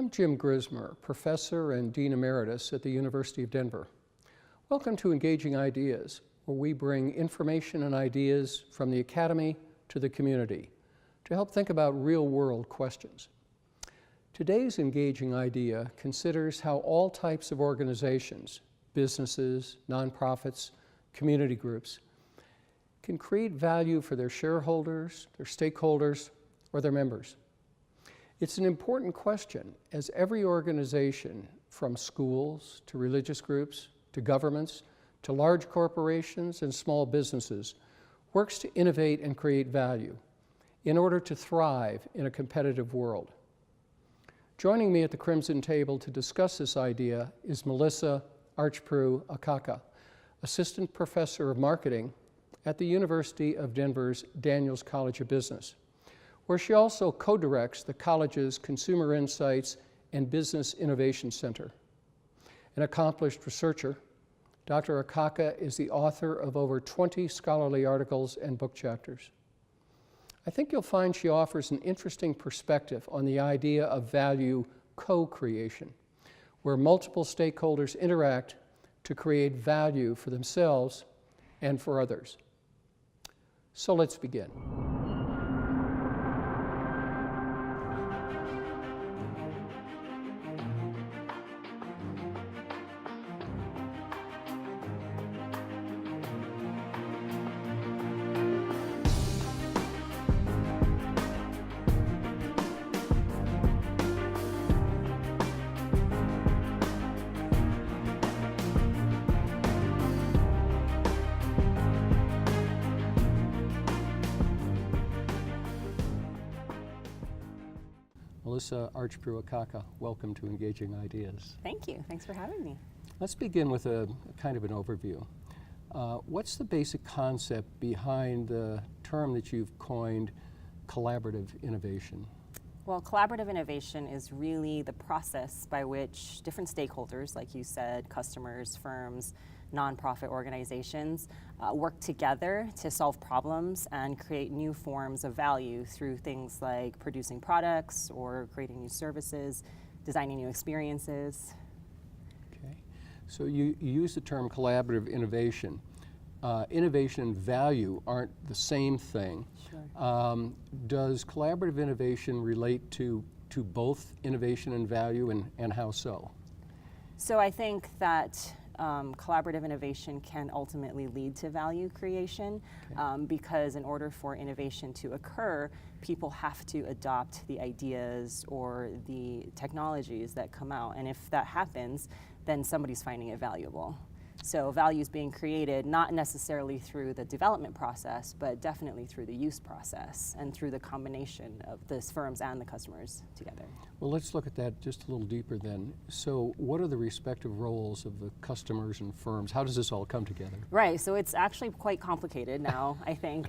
I'm Jim Grismer, Professor and Dean Emeritus at the University of Denver. Welcome to Engaging Ideas, where we bring information and ideas from the Academy to the community to help think about real-world questions. Today's Engaging Idea considers how all types of organizations, businesses, nonprofits, community groups, can create value for their shareholders, their stakeholders, or their members. It's an important question, as every organization, from schools to religious groups, to governments, to large corporations and small businesses, works to innovate and create value in order to thrive in a competitive world. Joining me at the Crimson Table to discuss this idea is Melissa Archprew-Akaka, Assistant Professor of Marketing at the University of Denver's Daniels College of Business, where she also co-directs the college's Consumer Insights and Business Innovation Center. An accomplished researcher, Dr. Akaka is the author of over 20 scholarly articles and book chapters. I think you'll find she offers an interesting perspective on the idea of value co-creation, where multiple stakeholders interact to create value for themselves and for others. So let's begin. Melissa Archprew-Akaka, welcome to Engaging Ideas. Thank you. Thanks for having me. Let's begin with a kind of an overview. What's the basic concept behind the term that you've coined, collaborative innovation? Well, collaborative innovation is really the process by which different stakeholders, like you said, customers, firms, nonprofit organizations, work together to solve problems and create new forms of value through things like producing products or creating new services, designing new experiences. Okay, so you use the term collaborative innovation. Innovation and value aren't the same thing. Sure. Does collaborative innovation relate to both innovation and value, and how so? So I think that collaborative innovation can ultimately lead to value creation, because in order for innovation to occur, people have to adopt the ideas or the technologies that come out. And if that happens, then somebody's finding it valuable. So value is being created not necessarily through the development process, but definitely through the use process and through the combination of the firms and the customers together. Well, let's look at that just a little deeper then. So what are the respective roles of the customers and firms? How does this all come together? Right, so it's actually quite complicated now, I think.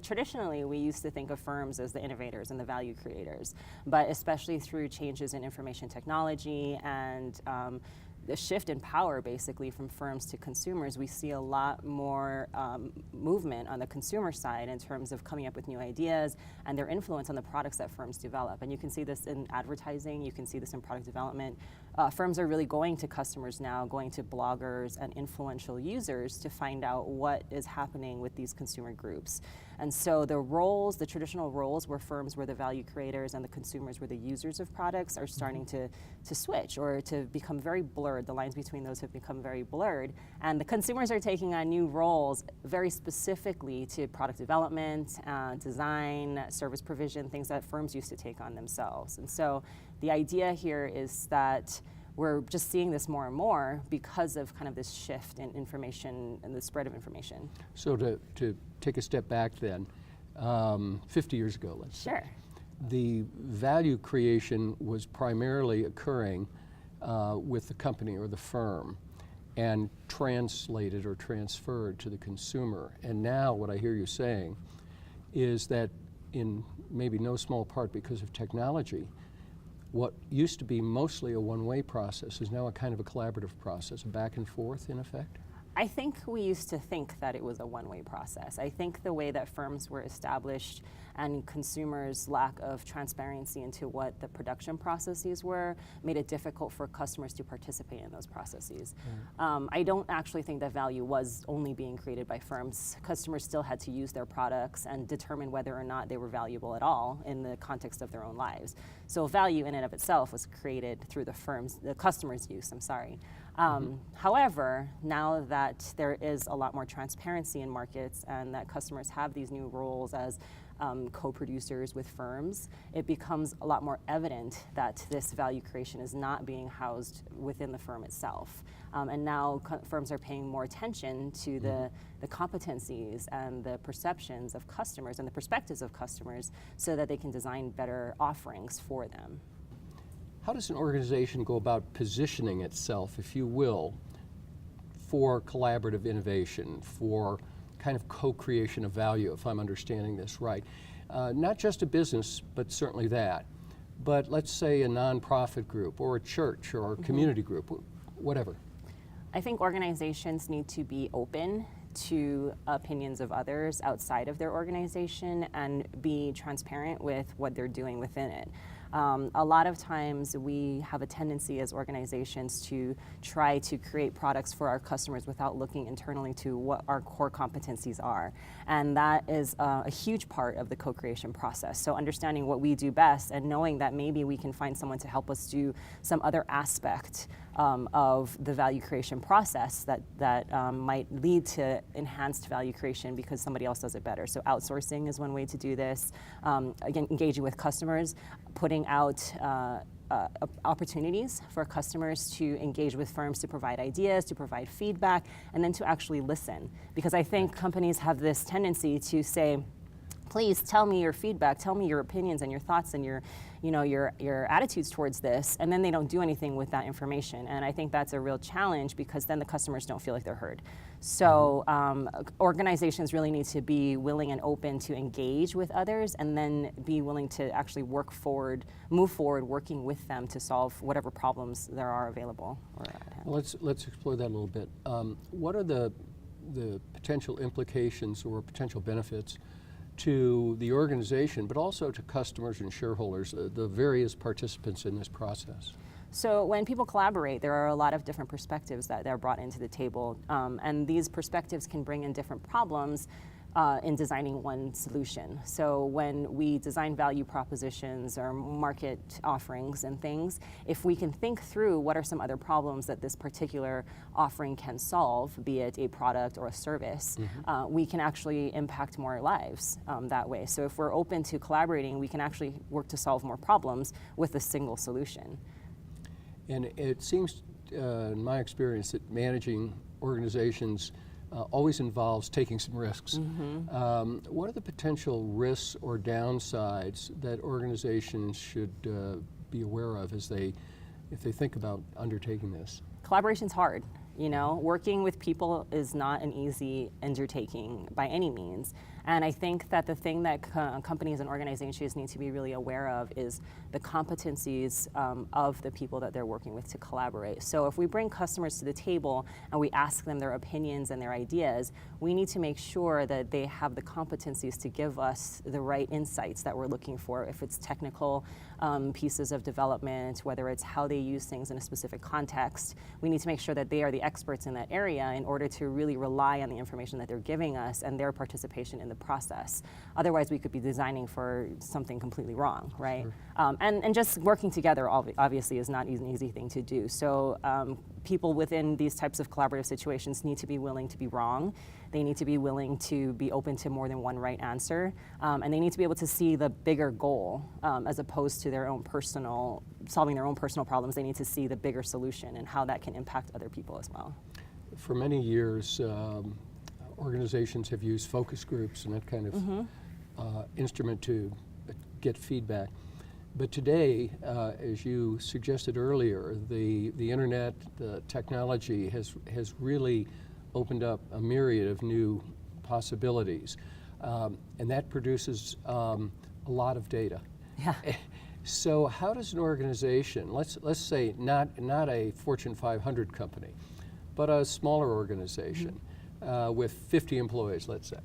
Traditionally we used to think of firms as the innovators and the value creators, but especially through changes in information technology and the shift in power basically from firms to consumers, we see a lot more movement on the consumer side in terms of coming up with new ideas and their influence on the products that firms develop. And you can see this in advertising, you can see this in product development. Firms are really going to customers now, going to bloggers and influential users to find out what is happening with these consumer groups. And so the roles, the traditional roles where firms were the value creators and the consumers were the users of products are starting to switch or to become very blurred. The lines between those have become very blurred. And the consumers are taking on new roles very specifically to product development, design, service provision, things that firms used to take on themselves. And so the idea here is that we're just seeing this more and more because of kind of this shift in information and the spread of information. So to take a step back then, 50 years ago, let's say, the value creation was primarily occurring with the company or the firm and translated or transferred to the consumer. And now what I hear you saying is that in maybe no small part because of technology, what used to be mostly a one-way process is now a kind of a collaborative process, a back and forth in effect? I think we used to think that it was a one-way process. I think the way that firms were established and consumers' lack of transparency into what the production processes were made it difficult for customers to participate in those processes. I don't actually think that value was only being created by firms. Customers still had to use their products and determine whether or not they were valuable at all in the context of their own lives. So value in and of itself was created through the customer's use, However, now that there is a lot more transparency in markets and that customers have these new roles as co-producers with firms, it becomes a lot more evident that this value creation is not being housed within the firm itself. And now firms are paying more attention to the competencies and the perceptions of customers and the perspectives of customers so that they can design better offerings for them. How does an organization go about positioning itself, if you will, for collaborative innovation, for kind of co-creation of value, if I'm understanding this right? Not just a business, but certainly that. But let's say a nonprofit group or a church or a community group, whatever. I think organizations need to be open to opinions of others outside of their organization and be transparent with what they're doing within it. A lot of times we have a tendency as organizations to try to create products for our customers without looking internally to what our core competencies are. And that is a huge part of the co-creation process. So understanding what we do best and knowing that maybe we can find someone to help us do some other aspect of the value creation process that might lead to enhanced value creation because somebody else does it better. So outsourcing is one way to do this. Again, engaging with customers, putting out opportunities for customers to engage with firms to provide ideas, to provide feedback, and then to actually listen. Because I think companies have this tendency to say, please tell me your feedback, tell me your opinions and your thoughts and your attitudes towards this, and then they don't do anything with that information. And I think that's a real challenge because then the customers don't feel like they're heard. So organizations really need to be willing and open to engage with others and then be willing to actually move forward working with them to solve whatever problems there are available or at hand. Well, let's explore that a little bit. What are the potential implications or potential benefits to the organization, but also to customers and shareholders, the various participants in this process? So when people collaborate, there are a lot of different perspectives that are brought into the table, and these perspectives can bring in different problems in designing one solution. So when we design value propositions or market offerings and things, if we can think through what are some other problems that this particular offering can solve, be it a product or a service, we can actually impact more lives that way. So if we're open to collaborating, we can actually work to solve more problems with a single solution. And it seems, in my experience, that managing organizations always involves taking some risks. What are the potential risks or downsides that organizations should be aware of if they think about undertaking this? Collaboration's hard. Working with people is not an easy undertaking by any means. And I think that the thing that companies and organizations need to be really aware of is the competencies of the people that they're working with to collaborate. So if we bring customers to the table and we ask them their opinions and their ideas, we need to make sure that they have the competencies to give us the right insights that we're looking for. If it's technical pieces of development, whether it's how they use things in a specific context, we need to make sure that they are the experts in that area in order to really rely on the information that they're giving us and their participation in the process. Otherwise, we could be designing for something completely wrong, right? Sure. And just working together obviously is not an easy thing to do. So people within these types of collaborative situations need to be willing to be wrong. They need to be willing to be open to more than one right answer. And they need to be able to see the bigger goal as opposed to solving their own personal problems. They need to see the bigger solution and how that can impact other people as well. For many years, organizations have used focus groups and that kind of instrument to get feedback. But today, as you suggested earlier, the internet, the technology has really opened up a myriad of new possibilities, and that produces a lot of data. Yeah. So how does an organization, let's say not a Fortune 500 company, but a smaller organization with 50 employees, let's say.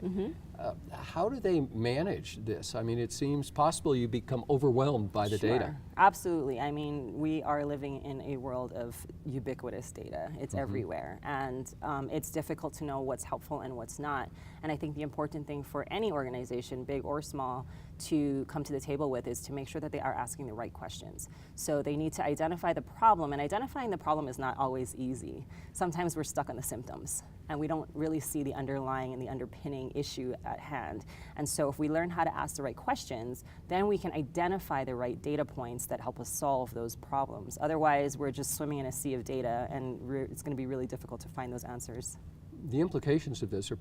How do they manage this? I mean, it seems possible you become overwhelmed by the data. Absolutely. I mean, we are living in a world of ubiquitous data. It's everywhere, and it's difficult to know what's helpful and what's not. And I think the important thing for any organization, big or small, to come to the table with is to make sure that they are asking the right questions. So they need to identify the problem, and identifying the problem is not always easy. Sometimes we're stuck on the symptoms, and we don't really see the underlying and the underpinning issue at hand. And so if we learn how to ask the right questions, then we can identify the right data points that help us solve those problems. Otherwise, we're just swimming in a sea of data, and it's going to be really difficult to find those answers. The implications of this are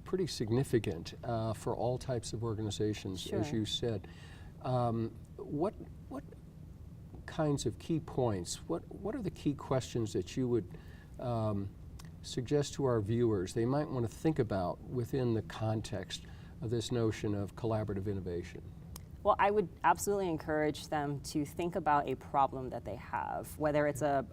pretty significant for all types of organizations, as you said. What kinds of key points, what are the key questions that you would suggest to our viewers they might want to think about within the context of this notion of collaborative innovation? Well, I would absolutely encourage them to think about a problem that they have, whether it's a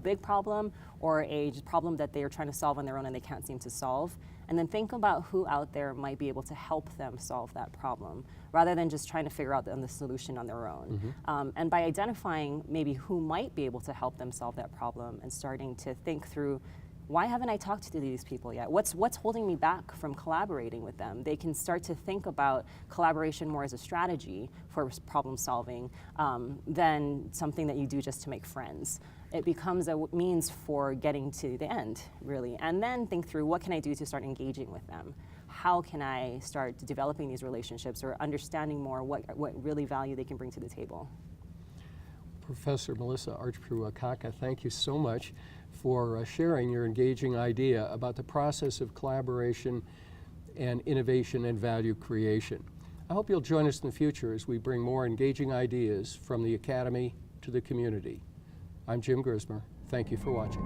big problem or a problem that they are trying to solve on their own and they can't seem to solve. And then think about who out there might be able to help them solve that problem, rather than just trying to figure out the solution on their own. And by identifying maybe who might be able to help them solve that problem and starting to think through, why haven't I talked to these people yet? What's holding me back from collaborating with them? They can start to think about collaboration more as a strategy for problem solving than something that you do just to make friends. It becomes a means for getting to the end, really. And then think through, what can I do to start engaging with them? How can I start developing these relationships or understanding more what really value they can bring to the table? Professor Melissa Archipuru-Akaka, thank you so much for sharing your engaging idea about the process of collaboration and innovation and value creation. I hope you'll join us in the future as we bring more engaging ideas from the Academy to the community. I'm Jim Grismer. Thank you for watching.